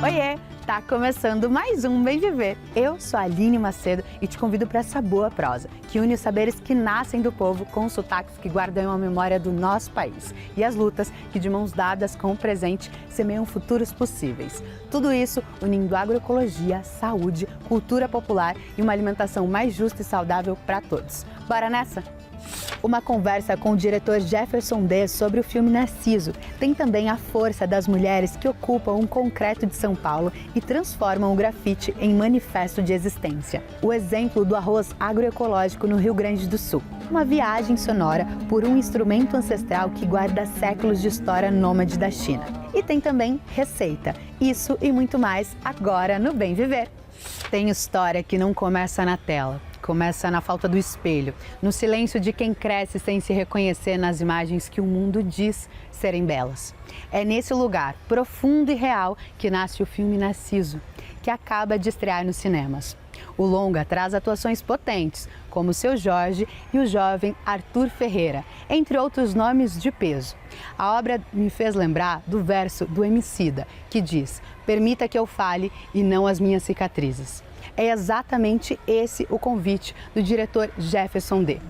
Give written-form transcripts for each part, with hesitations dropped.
Oiê! Tá começando mais um Bem Viver. Eu sou a Aline Macedo e te convido para essa boa prosa, que une os saberes que nascem do povo com os sotaques que guardam a memória do nosso país e as lutas que, de mãos dadas com o presente, semeiam futuros possíveis. Tudo isso unindo agroecologia, saúde, cultura popular e uma alimentação mais justa e saudável para todos. Bora nessa? Uma conversa com o diretor Jefferson D sobre o filme Narciso. Tem também a força das mulheres que ocupam um concreto de São Paulo e transformam o grafite em manifesto de existência. O exemplo do arroz agroecológico no Rio Grande do Sul. Uma viagem sonora por um instrumento ancestral que guarda séculos de história nômade da China. E tem também receita. Isso e muito mais agora no Bem Viver. Tem história que não começa na tela. Começa na falta do espelho, no silêncio de quem cresce sem se reconhecer nas imagens que o mundo diz serem belas. É nesse lugar profundo e real que nasce o filme Narciso, que acaba de estrear nos cinemas. O longa traz atuações potentes, como o Seu Jorge e o jovem Arthur Ferreira, entre outros nomes de peso. A obra me fez lembrar do verso do Emicida, que diz: "Permita que eu fale e não as minhas cicatrizes". É exatamente esse o convite do diretor Jefferson D.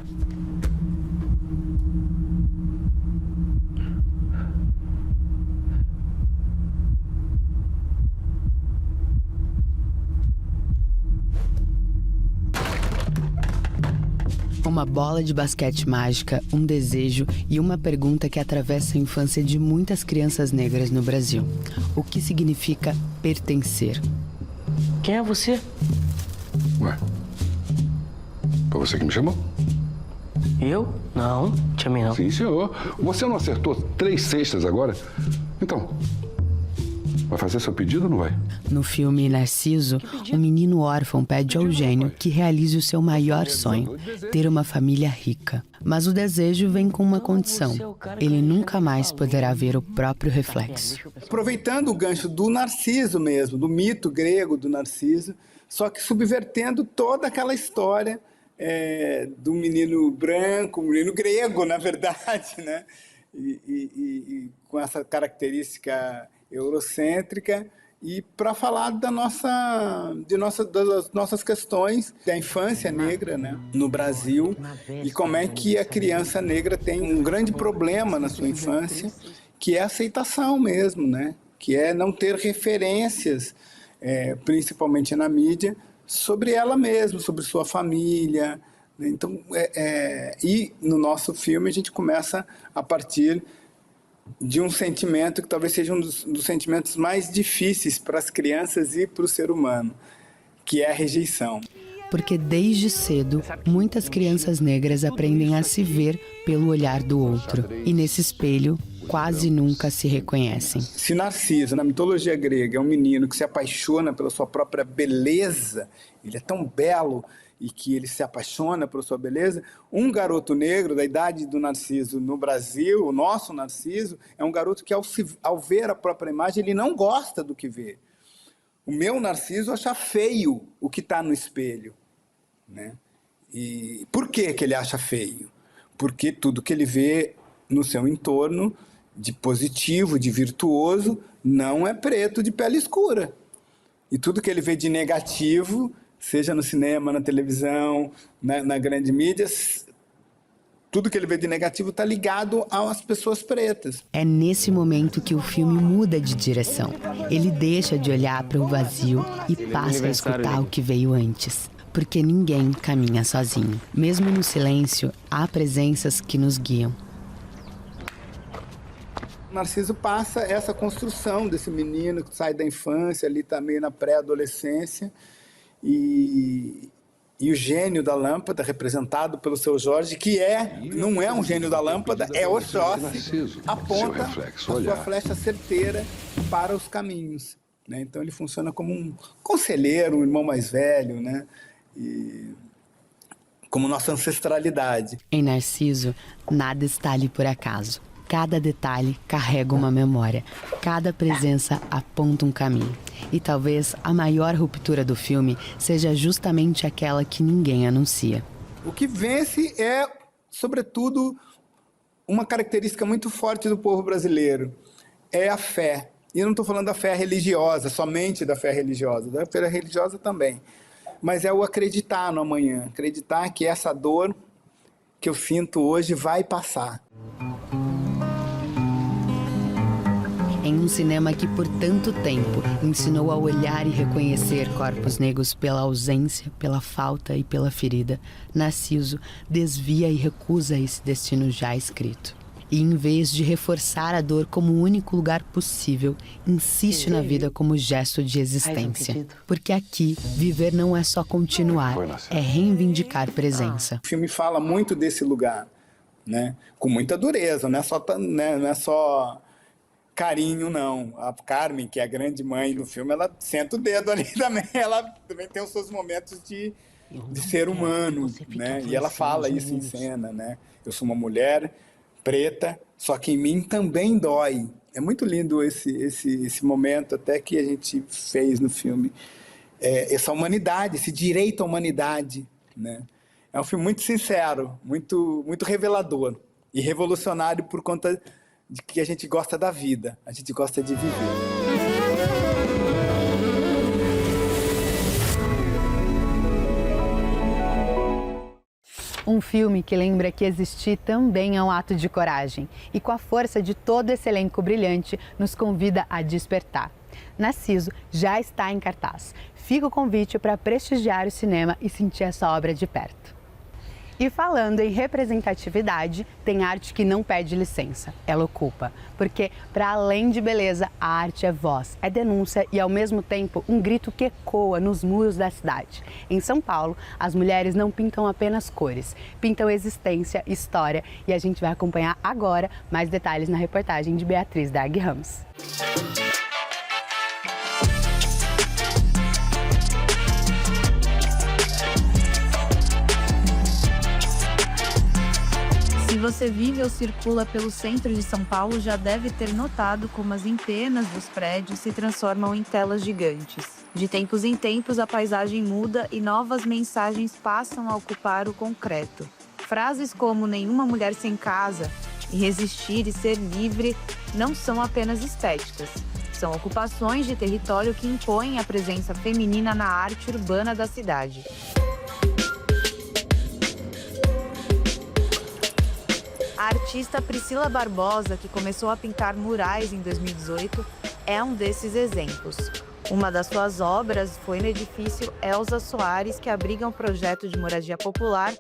Uma bola de basquete mágica, um desejo e uma pergunta que atravessa a infância de muitas crianças negras no Brasil. O que significa pertencer? Quem é você? Ué, foi você que me chamou? Eu? Não, te chamei não. Sim, senhor. Você não acertou 3 cestas agora? Então, vai fazer seu pedido ou não vai? No filme Narciso, um menino órfão pede ao gênio que realize o seu maior sonho, ter uma família rica. Mas o desejo vem com uma condição: ele nunca mais poderá ver o próprio reflexo. Aproveitando o gancho do Narciso mesmo, do mito grego do Narciso, só que subvertendo toda aquela história do menino branco, menino grego, na verdade, né? E com essa característica eurocêntrica, e para falar das nossas questões da infância negra, né, no Brasil, e como é que a criança negra tem um grande problema na sua infância, que é a aceitação mesmo, né, que é não ter referências, principalmente na mídia, sobre ela mesma, sobre sua família. Então, e no nosso filme a gente começa a partir de um sentimento que talvez seja um dos sentimentos mais difíceis para as crianças e para o ser humano, que é a rejeição. Porque desde cedo, muitas crianças negras aprendem a se ver pelo olhar do outro. E nesse espelho, quase nunca se reconhecem. Se Narciso, na mitologia grega, é um menino que se apaixona pela sua própria beleza, ele é tão belo e que ele se apaixona por sua beleza, um garoto negro da idade do Narciso no Brasil, o nosso Narciso, é um garoto que ao ver a própria imagem, ele não gosta do que vê. O meu Narciso acha feio o que está no espelho, né? E por que ele acha feio? Porque tudo que ele vê no seu entorno, de positivo, de virtuoso, não é preto de pele escura. E tudo que ele vê de negativo, seja no cinema, na televisão, na grande mídia, tudo que ele vê de negativo está ligado às pessoas pretas. É nesse momento que o filme muda de direção. Ele deixa de olhar para o vazio e passa a escutar o que veio antes. Porque ninguém caminha sozinho. Mesmo no silêncio, há presenças que nos guiam. Narciso passa essa construção desse menino que sai da infância, ali também na pré-adolescência, e o gênio da lâmpada, representado pelo Seu Jorge, que não é um gênio da lâmpada, é Oxóssi, aponta a sua flecha certeira para os caminhos, né? Então ele funciona como um conselheiro, um irmão mais velho, né? E como nossa ancestralidade. Em Narciso, nada está ali por acaso. Cada detalhe carrega uma memória, cada presença aponta um caminho. E talvez a maior ruptura do filme seja justamente aquela que ninguém anuncia. O que vence é, sobretudo, uma característica muito forte do povo brasileiro. É a fé. E eu não estou falando da fé religiosa, somente da fé religiosa, da fé religiosa também. Mas é o acreditar no amanhã, acreditar que essa dor que eu sinto hoje vai passar. Em um cinema que por tanto tempo ensinou a olhar e reconhecer corpos negros pela ausência, pela falta e pela ferida, Narciso desvia e recusa esse destino já escrito. E em vez de reforçar a dor como o único lugar possível, insiste na vida como gesto de existência. Porque aqui, viver não é só continuar, é reivindicar presença. O filme fala muito desse lugar, né? Com muita dureza, não é só carinho, não. A Carmen, que é a grande mãe do filme, ela senta o dedo ali também. Ela também tem os seus momentos de ser humano, né? E ela fala isso em cena, né? Eu sou uma mulher preta, só que em mim também dói. É muito lindo esse momento até que a gente fez no filme. Essa humanidade, esse direito à humanidade, né? É um filme muito sincero, muito, muito revelador e revolucionário por conta de que a gente gosta da vida, a gente gosta de viver. Um filme que lembra que existir também é um ato de coragem e, com a força de todo esse elenco brilhante, nos convida a despertar. Narciso já está em cartaz. Fica o convite para prestigiar o cinema e sentir essa obra de perto. E falando em representatividade, tem arte que não pede licença, ela ocupa. Porque, para além de beleza, a arte é voz, é denúncia e, ao mesmo tempo, um grito que ecoa nos muros da cidade. Em São Paulo, as mulheres não pintam apenas cores, pintam existência, história, e a gente vai acompanhar agora mais detalhes na reportagem de Beatriz Dag Ramos. Se você vive ou circula pelo centro de São Paulo, já deve ter notado como as empenas dos prédios se transformam em telas gigantes. De tempos em tempos, a paisagem muda e novas mensagens passam a ocupar o concreto. Frases como "nenhuma mulher sem casa" e "resistir e ser livre" não são apenas estéticas. São ocupações de território que impõem a presença feminina na arte urbana da cidade. A artista Priscila Barbosa, que começou a pintar murais em 2018, é um desses exemplos. Uma das suas obras foi no edifício Elza Soares, que abriga um projeto de moradia popular,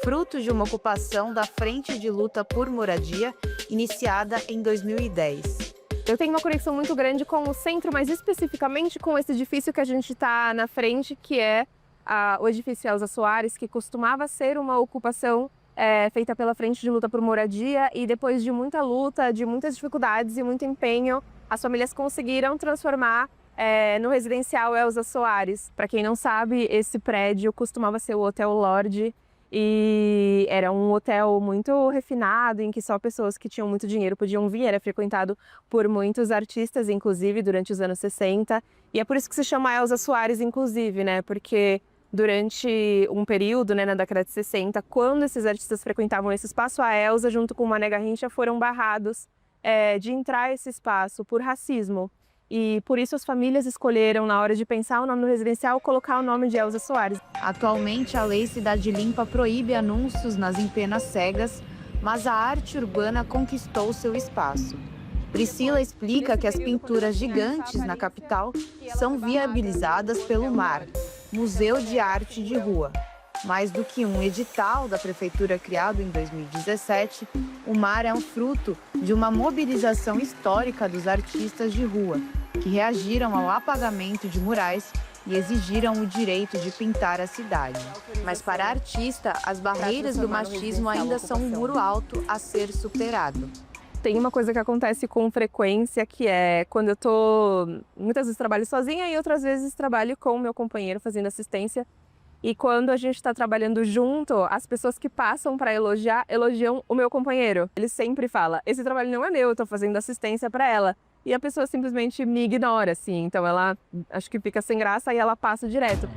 fruto de uma ocupação da Frente de Luta por Moradia, iniciada em 2010. Eu tenho uma conexão muito grande com o centro, mas especificamente com esse edifício que a gente está na frente, que é o edifício Elza Soares, que costumava ser uma ocupação feita pela Frente de Luta por Moradia, e depois de muita luta, de muitas dificuldades e muito empenho, as famílias conseguiram transformar no residencial Elza Soares. Para quem não sabe, esse prédio costumava ser o Hotel Lorde e era um hotel muito refinado, em que só pessoas que tinham muito dinheiro podiam vir. Era frequentado por muitos artistas, inclusive, durante os anos 60. E é por isso que se chama Elza Soares, inclusive, né? Porque durante um período, na década de 60, quando esses artistas frequentavam esse espaço, a Elza, junto com o Mané Garrincha, foram barrados de entrar nesse espaço por racismo. E por isso as famílias escolheram, na hora de pensar o nome do residencial, colocar o nome de Elza Soares. Atualmente, a Lei Cidade Limpa proíbe anúncios nas empenas cegas, mas a arte urbana conquistou seu espaço. Priscila explica que as pinturas gigantes na capital são viabilizadas pelo MAR, Museu de Arte de Rua. Mais do que um edital da prefeitura criado em 2017, o MAR é um fruto de uma mobilização histórica dos artistas de rua, que reagiram ao apagamento de murais e exigiram o direito de pintar a cidade. Mas para a artista, as barreiras do machismo ainda são um muro alto a ser superado. Tem uma coisa que acontece com frequência, que é quando eu muitas vezes trabalho sozinha e outras vezes trabalho com o meu companheiro fazendo assistência. E quando a gente está trabalhando junto, as pessoas que passam para elogiam o meu companheiro. Ele sempre fala: esse trabalho não é meu, eu estou fazendo assistência para ela. E a pessoa simplesmente me ignora, assim. Então ela, acho que fica sem graça e ela passa direto.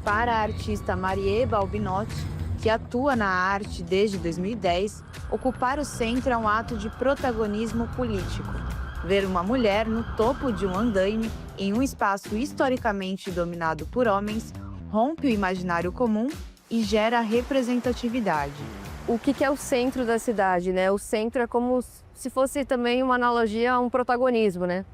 Para a artista Marieba Albinotti, que atua na arte desde 2010, ocupar o centro é um ato de protagonismo político. Ver uma mulher no topo de um andaime, em um espaço historicamente dominado por homens, rompe o imaginário comum e gera representatividade. O que é o centro da cidade, né? O centro é como se fosse também uma analogia a um protagonismo, né?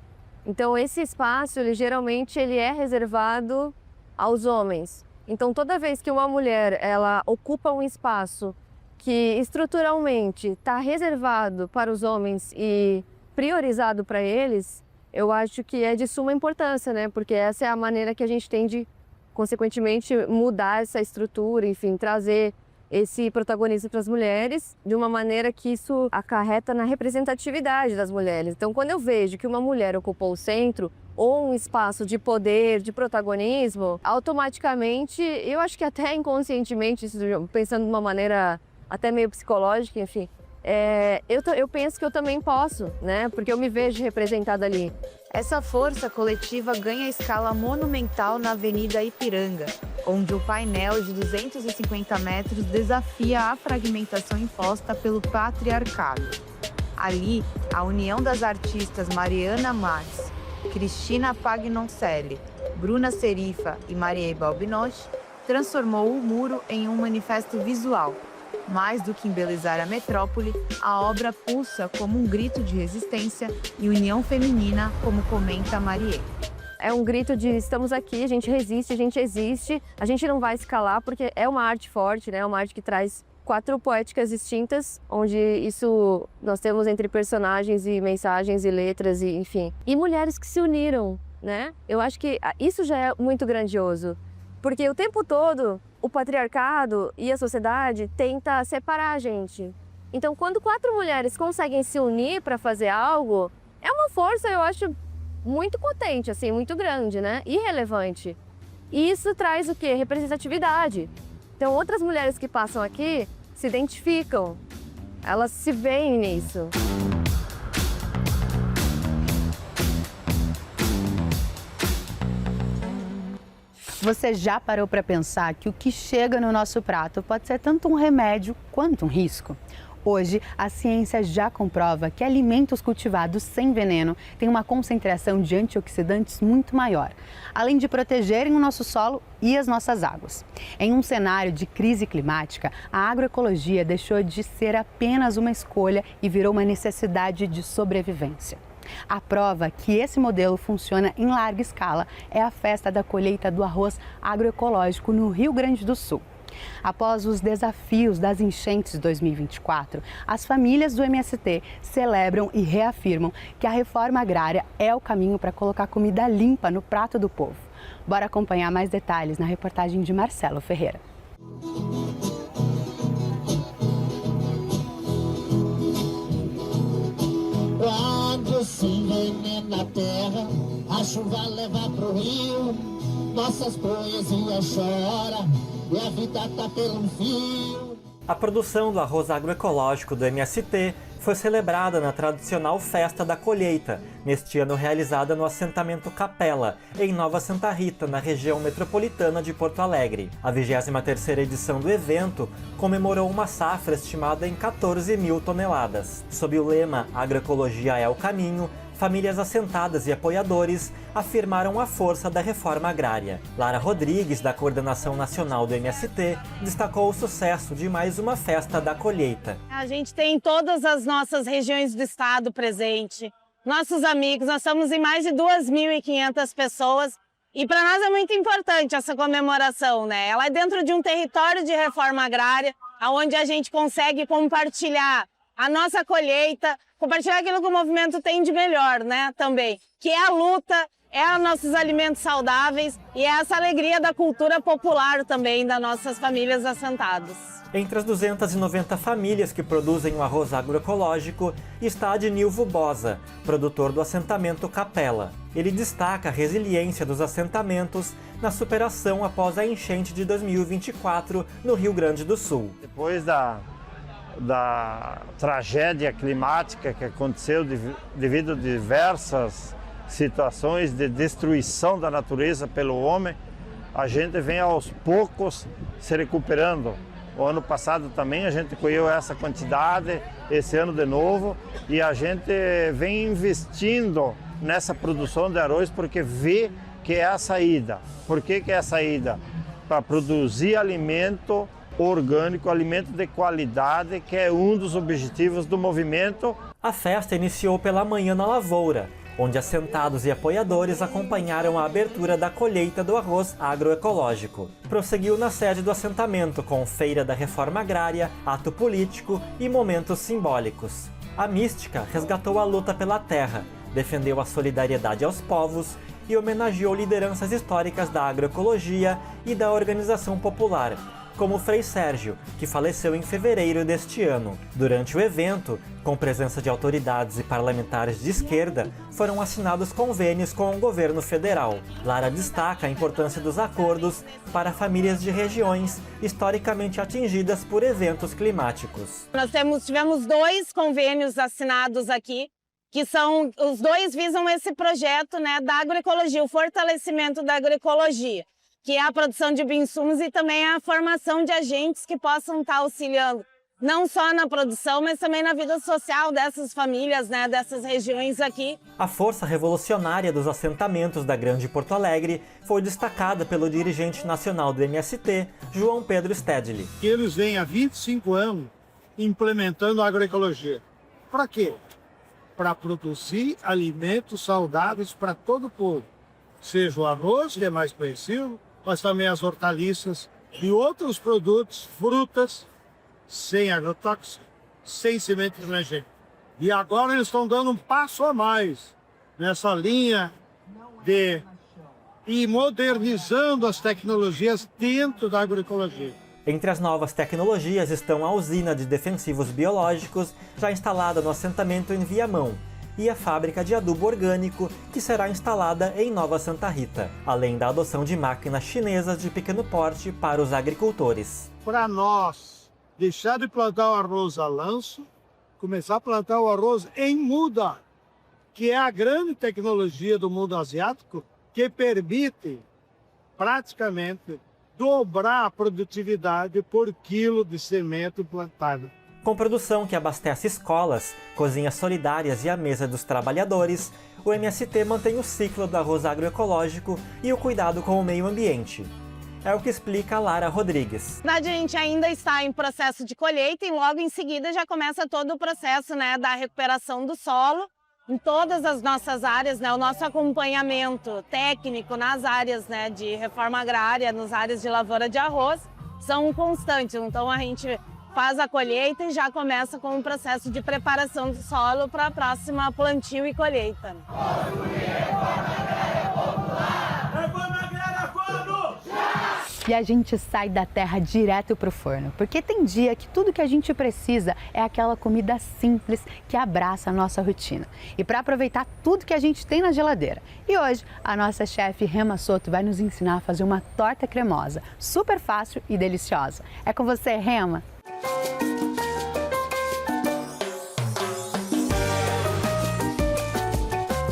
Então esse espaço, geralmente ele é reservado aos homens. Então toda vez que uma mulher ela ocupa um espaço que estruturalmente está reservado para os homens e priorizado para eles, eu acho que é de suma importância, né? Porque essa é a maneira que a gente tem de, consequentemente, mudar essa estrutura, enfim, trazer esse protagonismo para as mulheres de uma maneira que isso acarreta na representatividade das mulheres. Então, quando eu vejo que uma mulher ocupou o centro ou um espaço de poder, de protagonismo, automaticamente, eu acho que até inconscientemente, pensando de uma maneira até meio psicológica, enfim, eu penso que eu também posso, né? Porque eu me vejo representada ali. Essa força coletiva ganha escala monumental na Avenida Ipiranga, onde o painel de 250 metros desafia a fragmentação imposta pelo patriarcado. Ali, a união das artistas Mariana Marques, Cristina Pagnoncelli, Bruna Serifa e Marie Balbinotti transformou o muro em um manifesto visual. Mais do que embelezar a metrópole, a obra pulsa como um grito de resistência e união feminina, como comenta Marie. É um grito de estamos aqui, a gente resiste, a gente existe, a gente não vai escalar porque é uma arte forte, né? É uma arte que traz 4 poéticas distintas, onde isso nós temos entre personagens e mensagens e letras e enfim. E mulheres que se uniram, né? Eu acho que isso já é muito grandioso, porque o tempo todo o patriarcado e a sociedade tenta separar a gente. Então, quando 4 mulheres conseguem se unir para fazer algo, é uma força, eu acho, muito potente, assim, muito grande, né? E relevante. E isso traz o quê? Representatividade. Então, outras mulheres que passam aqui se identificam, elas se veem nisso. Você já parou para pensar que o que chega no nosso prato pode ser tanto um remédio quanto um risco? Hoje, a ciência já comprova que alimentos cultivados sem veneno têm uma concentração de antioxidantes muito maior, além de protegerem o nosso solo e as nossas águas. Em um cenário de crise climática, a agroecologia deixou de ser apenas uma escolha e virou uma necessidade de sobrevivência. A prova que esse modelo funciona em larga escala é a festa da colheita do arroz agroecológico no Rio Grande do Sul. Após os desafios das enchentes 2024, as famílias do MST celebram e reafirmam que a reforma agrária é o caminho para colocar comida limpa no prato do povo. Bora acompanhar mais detalhes na reportagem de Marcelo Ferreira. Quando se envenena a terra, a chuva leva pro rio, nossas poesias choram e a vida tá pelo fio. A produção do arroz agroecológico do MST foi celebrada na tradicional Festa da Colheita, neste ano realizada no assentamento Capela, em Nova Santa Rita, na região metropolitana de Porto Alegre. A 23ª edição do evento comemorou uma safra estimada em 14 mil toneladas. Sob o lema Agroecologia é o caminho, famílias assentadas e apoiadores afirmaram a força da reforma agrária. Lara Rodrigues, da Coordenação Nacional do MST, destacou o sucesso de mais uma festa da colheita. A gente tem todas as nossas regiões do estado presente, nossos amigos, nós estamos em mais de 2.500 pessoas e para nós é muito importante essa comemoração, né? Ela é dentro de um território de reforma agrária, onde a gente consegue compartilhar a nossa colheita, compartilhar aquilo que o movimento tem de melhor, né, também, que é a luta, é os nossos alimentos saudáveis e é essa alegria da cultura popular também das nossas famílias assentadas. Entre as 290 famílias que produzem o arroz agroecológico está Adnilvo Bosa, produtor do assentamento Capela. Ele destaca a resiliência dos assentamentos na superação após a enchente de 2024 no Rio Grande do Sul. Depois da tragédia climática que aconteceu devido a diversas situações de destruição da natureza pelo homem, a gente vem aos poucos se recuperando. O ano passado também a gente colheu essa quantidade, esse ano de novo, e a gente vem investindo nessa produção de arroz porque vê que é a saída. Por que é a saída? Para produzir alimento orgânico, alimento de qualidade, que é um dos objetivos do movimento. A festa iniciou pela manhã na lavoura, onde assentados e apoiadores acompanharam a abertura da colheita do arroz agroecológico. Prosseguiu na sede do assentamento com feira da reforma agrária, ato político e momentos simbólicos. A mística resgatou a luta pela terra, defendeu a solidariedade aos povos e homenageou lideranças históricas da agroecologia e da organização popular, como Frei Sérgio, que faleceu em fevereiro deste ano. Durante o evento, com presença de autoridades e parlamentares de esquerda, foram assinados convênios com o governo federal. Lara destaca a importância dos acordos para famílias de regiões historicamente atingidas por eventos climáticos. Nós tivemos 2 convênios assinados aqui, que são, os 2 visam esse projeto, né, da agroecologia, o fortalecimento da agroecologia, que é a produção de bioinsumos e também a formação de agentes que possam estar auxiliando, não só na produção, mas também na vida social dessas famílias, né, dessas regiões aqui. A força revolucionária dos assentamentos da Grande Porto Alegre foi destacada pelo dirigente nacional do MST, João Pedro Stedley. Eles vêm há 25 anos implementando a agroecologia. Para quê? Para produzir alimentos saudáveis para todo o povo. Seja o arroz, que é mais conhecido, mas também as hortaliças e outros produtos, frutas, sem agrotóxico, sem semente estrangeira. E agora eles estão dando um passo a mais nessa linha de ir modernizando as tecnologias dentro da agroecologia. Entre as novas tecnologias estão a usina de defensivos biológicos, já instalada no assentamento em Viamão, e a fábrica de adubo orgânico, que será instalada em Nova Santa Rita, além da adoção de máquinas chinesas de pequeno porte para os agricultores. Para nós, deixar de plantar o arroz a lanço, começar a plantar o arroz em muda, que é a grande tecnologia do mundo asiático, que permite praticamente dobrar a produtividade por quilo de semente plantado. Com produção que abastece escolas, cozinhas solidárias e a mesa dos trabalhadores, o MST mantém o ciclo do arroz agroecológico e o cuidado com o meio ambiente. É o que explica a Lara Rodrigues. A gente ainda está em processo de colheita e logo em seguida já começa todo o processo, né, da recuperação do solo em todas as nossas áreas, né, o nosso acompanhamento técnico nas áreas, né, de reforma agrária, nas áreas de lavoura de arroz, são constantes. Então a gente faz a colheita e já começa com o processo de preparação do solo para a próxima plantio e colheita. E a gente sai da terra direto para o forno, porque tem dia que tudo que a gente precisa é aquela comida simples que abraça a nossa rotina. E para aproveitar tudo que a gente tem na geladeira. E hoje, a nossa chefe Rema Soto vai nos ensinar a fazer uma torta cremosa, super fácil e deliciosa. É com você, Rema!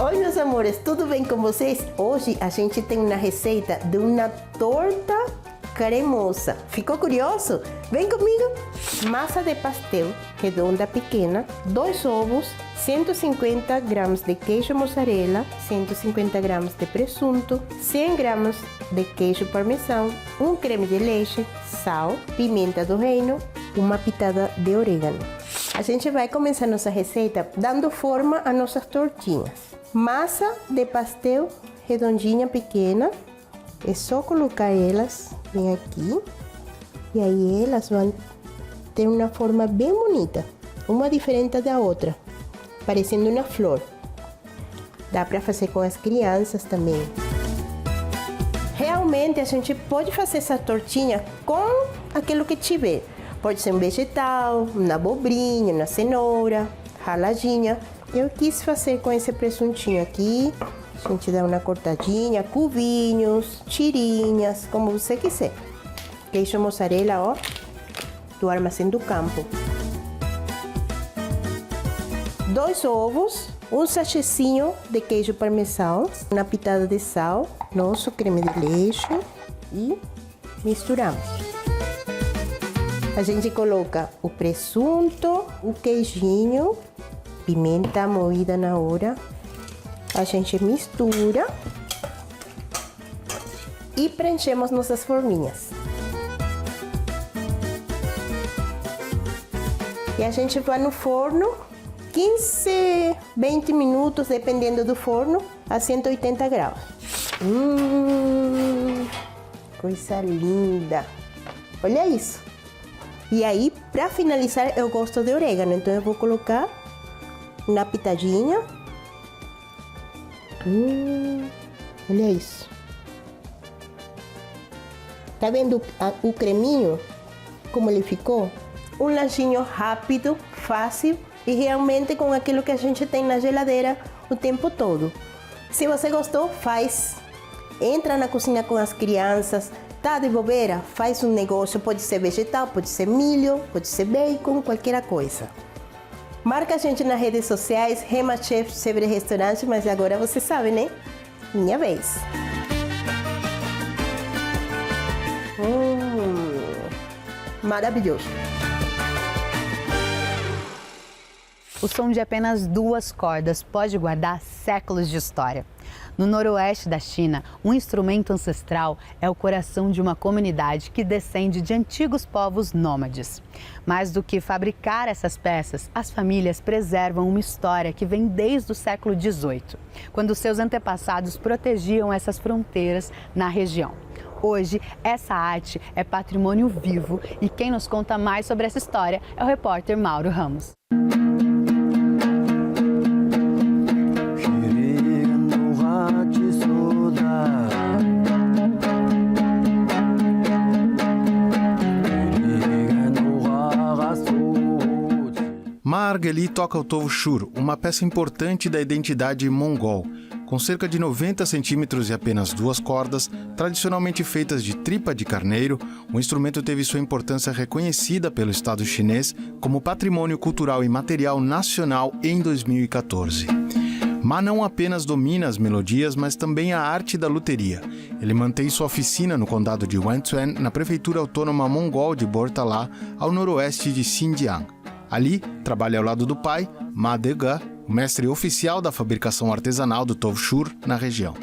Oi, meus amores, tudo bem com vocês? Hoje a gente tem uma receita de uma torta cremosa. Ficou curioso? Vem comigo! Massa de pastel redonda pequena, 2 ovos, 150 gramas de queijo mozzarella, 150 gramas de presunto, 100 gramas de queijo parmesão, um creme de leite, sal, pimenta do reino, uma pitada de orégano. A gente vai começar nossa receita dando forma a nossas tortinhas. Massa de pastel redondinha pequena, é só colocar elas bem aqui e aí elas vão ter uma forma bem bonita, uma diferente da outra, parecendo uma flor. Dá para fazer com as crianças também. Realmente a gente pode fazer essa tortinha com aquilo que tiver. Pode ser um vegetal, uma abobrinha, uma cenoura, raladinha. Eu quis fazer com esse presuntinho aqui. A gente dá uma cortadinha, cubinhos, tirinhas, como você quiser. Queijo mozzarella, ó, do Armazém do Campo. 2 ovos, um sachêzinho de queijo parmesão, uma pitada de sal, nosso creme de leite e misturamos. A gente coloca o presunto, o queijinho, pimenta moída na hora. A gente mistura e preenchemos nossas forminhas. E a gente vai no forno 15, 20 minutos, dependendo do forno, a 180 graus. Coisa linda! Olha isso! E aí, para finalizar, eu gosto de orégano, então eu vou colocar uma pitadinha. Olha isso! Tá vendo o creminho? Como ele ficou? Um lanchinho rápido, fácil e realmente com aquilo que a gente tem na geladeira o tempo todo. Se você gostou, faz. Entra na cozinha com as crianças. Tá de bobeira? Faz um negócio, pode ser vegetal, pode ser milho, pode ser bacon, qualquer coisa. Marca a gente nas redes sociais, Rema Chef Sebre Restaurante, mas agora você sabe, né? Minha vez. Maravilhoso. O som de apenas 2 cordas pode guardar séculos de história. No noroeste da China, um instrumento ancestral é o coração de uma comunidade que descende de antigos povos nômades. Mais do que fabricar essas peças, as famílias preservam uma história que vem desde o século XVIII, quando seus antepassados protegiam essas fronteiras na região. Hoje, essa arte é patrimônio vivo e quem nos conta mais sobre essa história é o repórter Mauro Ramos. Ma Argheli toca o tovshur, uma peça importante da identidade mongol. Com cerca de 90 centímetros e apenas 2 cordas, tradicionalmente feitas de tripa de carneiro, o instrumento teve sua importância reconhecida pelo Estado chinês como patrimônio cultural e material nacional em 2014. Ma não apenas domina as melodias, mas também a arte da luteria. Ele mantém sua oficina no condado de Wenchuan, na prefeitura autônoma mongol de Bortala, ao noroeste de Xinjiang. Ali, trabalha ao lado do pai, Ma Dega, o mestre oficial da fabricação artesanal do tovshur na região.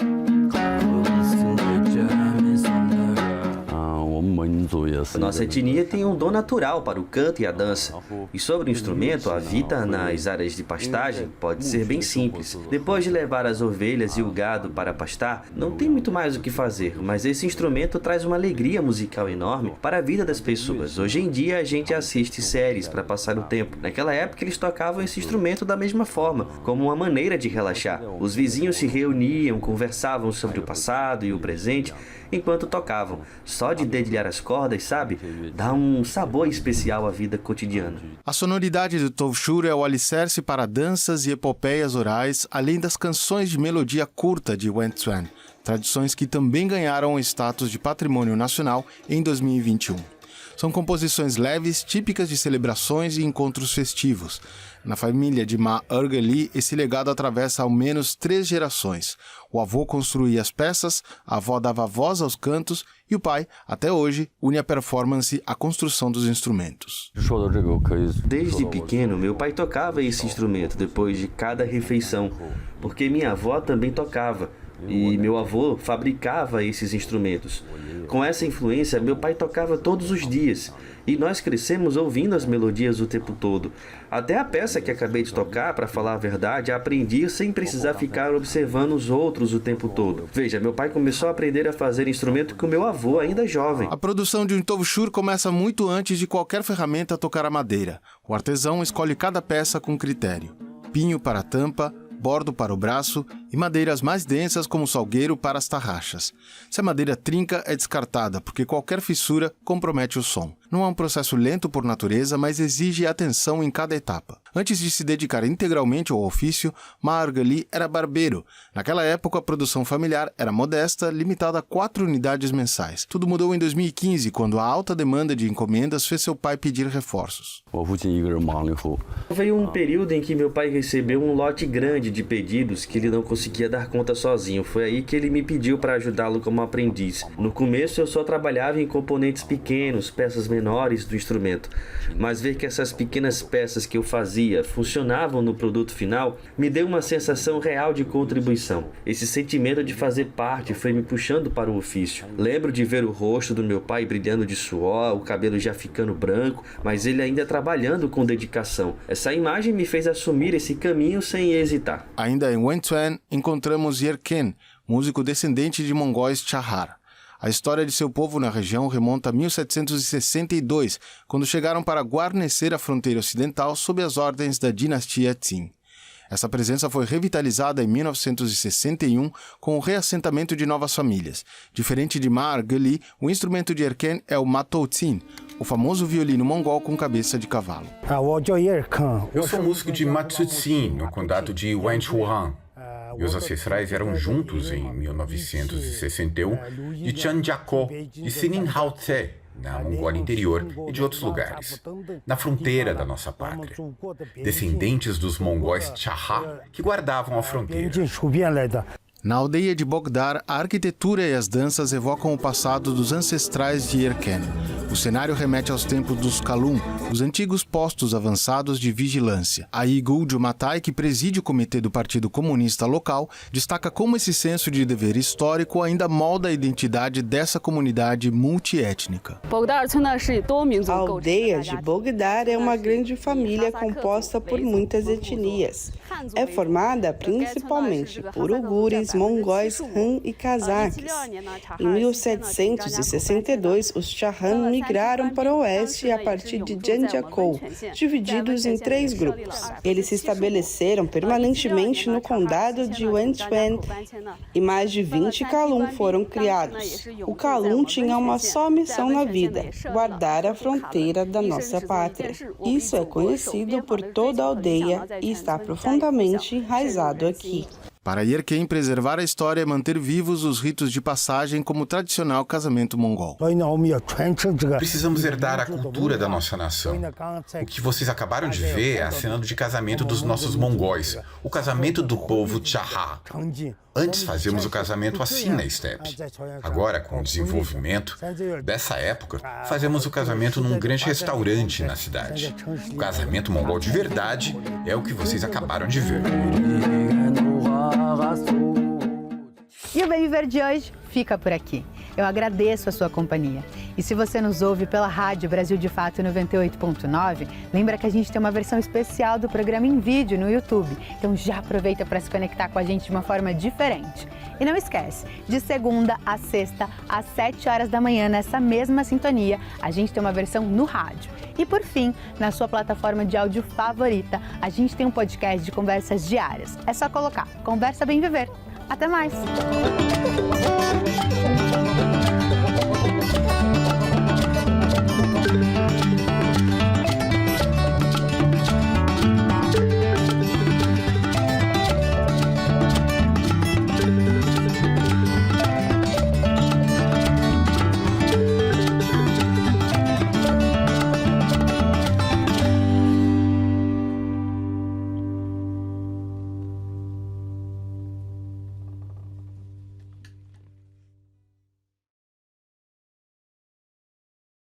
Nossa etnia tem um dom natural para o canto e a dança. E sobre o instrumento, a vida nas áreas de pastagem pode ser bem simples. Depois de levar as ovelhas e o gado para pastar, não tem muito mais o que fazer, mas esse instrumento traz uma alegria musical enorme para a vida das pessoas. Hoje em dia, a gente assiste séries para passar o tempo. Naquela época, eles tocavam esse instrumento da mesma forma, como uma maneira de relaxar. Os vizinhos se reuniam, conversavam sobre o passado e o presente, enquanto tocavam. Só de dedilhar as cordas, sabe? Dá um sabor especial à vida cotidiana. A sonoridade do tovshur é o alicerce para danças e epopeias orais, além das canções de melodia curta de Wenchuan, tradições que também ganharam o status de patrimônio nacional em 2021. São composições leves, típicas de celebrações e encontros festivos. Na família de Ma Argheli, esse legado atravessa ao menos 3 gerações. O avô construía as peças, a avó dava voz aos cantos e o pai, até hoje, une a performance à construção dos instrumentos. Desde pequeno, meu pai tocava esse instrumento depois de cada refeição, porque minha avó também tocava. E meu avô fabricava esses instrumentos. Com essa influência, meu pai tocava todos os dias. E nós crescemos ouvindo as melodias o tempo todo. Até a peça que acabei de tocar, para falar a verdade, aprendi sem precisar ficar observando os outros o tempo todo. Veja, meu pai começou a aprender a fazer instrumento com meu avô, ainda jovem. A produção de um tovshur começa muito antes de qualquer ferramenta tocar a madeira. O artesão escolhe cada peça com critério. Pinho para a tampa, bordo para o braço e madeiras mais densas como salgueiro para as tarraxas. Se a madeira trinca, é descartada, porque qualquer fissura compromete o som. Não é um processo lento por natureza, mas exige atenção em cada etapa. Antes de se dedicar integralmente ao ofício, Margali era barbeiro. Naquela época, a produção familiar era modesta, limitada a 4 unidades mensais. Tudo mudou em 2015, quando a alta demanda de encomendas fez seu pai pedir reforços. Veio um período em que meu pai recebeu um lote grande de pedidos que ele não conseguia dar conta sozinho. Foi aí que ele me pediu para ajudá-lo como aprendiz. No começo eu só trabalhava em componentes pequenos, peças menores do instrumento. Mas ver que essas pequenas peças que eu fazia funcionavam no produto final me deu uma sensação real de contribuição. Esse sentimento de fazer parte foi me puxando para o ofício. Lembro de ver o rosto do meu pai brilhando de suor, o cabelo já ficando branco, mas ele ainda trabalhando com dedicação. Essa imagem me fez assumir esse caminho sem hesitar. Ainda em Wen Chuen, encontramos Yerken, músico descendente de mongóis Chahar. A história de seu povo na região remonta a 1762, quando chegaram para guarnecer a fronteira ocidental sob as ordens da dinastia Qing. Essa presença foi revitalizada em 1961 com o reassentamento de novas famílias. Diferente de Margali, o instrumento de Yerken é o Matoutin, o famoso violino mongol com cabeça de cavalo. Eu sou músico de Matoutin, no condado de Wenchuan. Meus ancestrais eram juntos em 1961 de Chanjiako e Sinin Haotse, na Mongólia Interior e de outros lugares, na fronteira da nossa pátria, descendentes dos mongóis Chahar que guardavam a fronteira. Na aldeia de Bogdar, a arquitetura e as danças evocam o passado dos ancestrais de Yerken. O cenário remete aos tempos dos Kalum, os antigos postos avançados de vigilância. A Igul Jumatai, que preside o comitê do Partido Comunista local, destaca como esse senso de dever histórico ainda molda a identidade dessa comunidade multiétnica. A aldeia de Bogdar é uma grande família composta por muitas etnias. É formada principalmente por uigures, mongóis, Han e cazaques. Em 1762, os Chahar migraram para o oeste a partir de Janjiako, divididos em 3 grupos. Eles se estabeleceram permanentemente no condado de Wenchuan e mais de 20 Kalum foram criados. O Kalum tinha uma só missão na vida: guardar a fronteira da nossa pátria. Isso é conhecido por toda a aldeia e está profundamente enraizado aqui. Para Yerken, preservar a história é manter vivos os ritos de passagem como o tradicional casamento mongol. Precisamos herdar a cultura da nossa nação. O que vocês acabaram de ver é a cena de casamento dos nossos mongóis, o casamento do povo Chahar. Antes fazíamos o casamento assim na estepe. Agora, com o desenvolvimento dessa época, fazemos o casamento num grande restaurante na cidade. O casamento mongol de verdade é o que vocês acabaram de ver. E o Bem Viver de hoje fica por aqui. Eu agradeço a sua companhia. E se você nos ouve pela Rádio Brasil de Fato 98.9, lembra que a gente tem uma versão especial do programa em vídeo no YouTube. Então já aproveita para se conectar com a gente de uma forma diferente. E não esquece, de segunda a sexta, às 7 horas da manhã, nessa mesma sintonia, a gente tem uma versão no rádio. E por fim, na sua plataforma de áudio favorita, a gente tem um podcast de conversas diárias. É só colocar Conversa Bem Viver. Até mais!